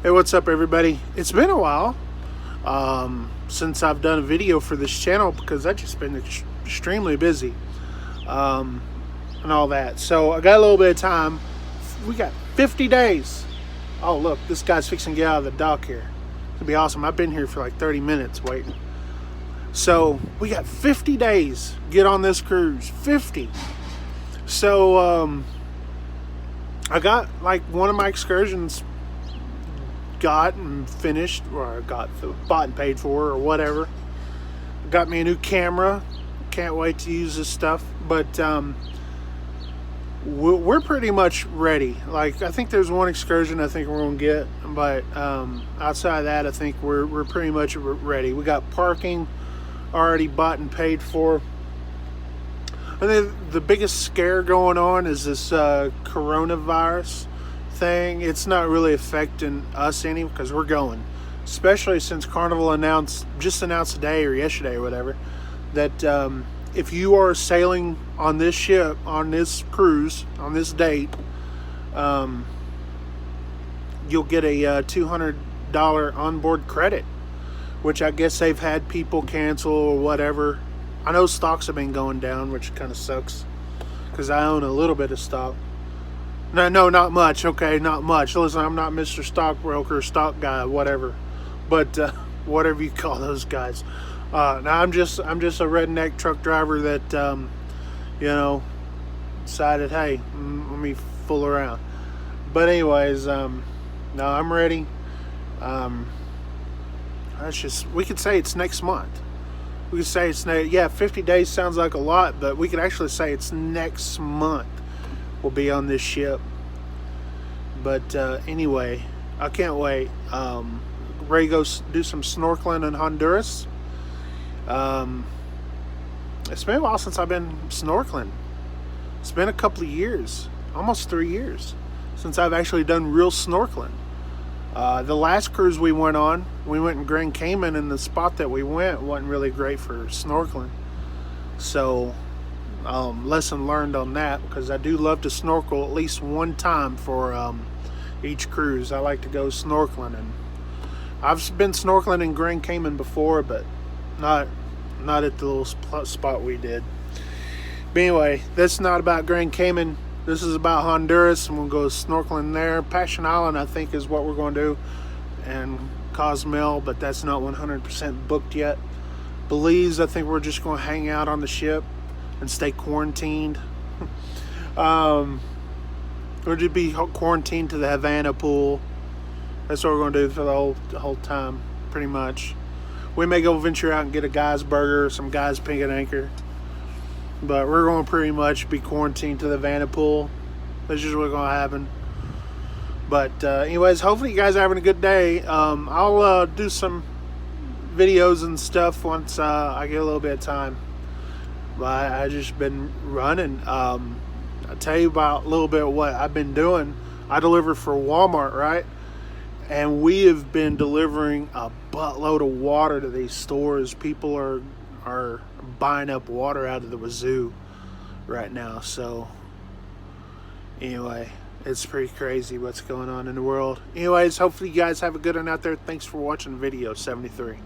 Hey, what's up everybody? It's been a while since I've done a video for this channel because I've just been extremely busy and all that. So I got a little bit of time. We got 50 days. Oh look, this guy's fixing to get out of the dock here. It'll be awesome. I've been here for like 30 minutes waiting. So we got 50 days to get on this cruise. 50. So I got like one of my excursions got and finished, or got bought and paid for, or whatever. Got me a new camera. Can't wait to use this stuff. But we're pretty much ready. Like, I think there's one excursion I think we're gonna get, but outside of that, I think we're pretty much ready. We got parking already bought and paid for. I think the biggest scare going on is this coronavirus thing. It's not really affecting us any because we're going, especially since Carnival just announced today or yesterday or whatever that if you are sailing on this ship, on this cruise, on this date, you'll get a $200 onboard credit, which I guess they've had people cancel or whatever. I know stocks have been going down, which kind of sucks because I own a little bit of stock. No, not much. Okay, not much. Listen, I'm not Mr. Stockbroker, stock guy, whatever. But whatever you call those guys. Now I'm just a redneck truck driver that you know, decided, hey, let me fool around. But anyways, no, I'm ready. That's just, we could say it's next month. We could say it's yeah, 50 days sounds like a lot, but we could actually say it's next month we'll be on this ship. But anyway, I can't wait. Ready to go do some snorkeling in Honduras. It's been a while since I've been snorkeling. It's been a couple of years, almost 3 years, since I've actually done real snorkeling. The last cruise we went on, we went in Grand Cayman, and the spot that we went wasn't really great for snorkeling. So lesson learned on that, because I do love to snorkel at least one time for each cruise. I like to go snorkeling, and I've been snorkeling in Grand Cayman before, but not at the little spot we did. But anyway, this is not about Grand Cayman. This is about Honduras, and we'll go snorkeling there. Passion Island, I think, is what we're going to do, and Cozumel, but that's not 100% booked yet. Belize, I think we're just going to hang out on the ship and stay quarantined. We'll just be quarantined to the Havana pool. That's what we're going to do for the whole time, pretty much. We may go venture out and get a guy's burger, some guy's pink and anchor. But we're going to pretty much be quarantined to the Havana pool. That's just what's going to happen. But anyways, hopefully you guys are having a good day. I'll do some videos and stuff once I get a little bit of time. But I just been running. I'll tell you about a little bit of what I've been doing. I deliver for Walmart, right? And we have been delivering a buttload of water to these stores. People are buying up water out of the wazoo right now. So anyway, it's pretty crazy what's going on in the world. Anyways, hopefully you guys have a good one out there. Thanks for watching video 73.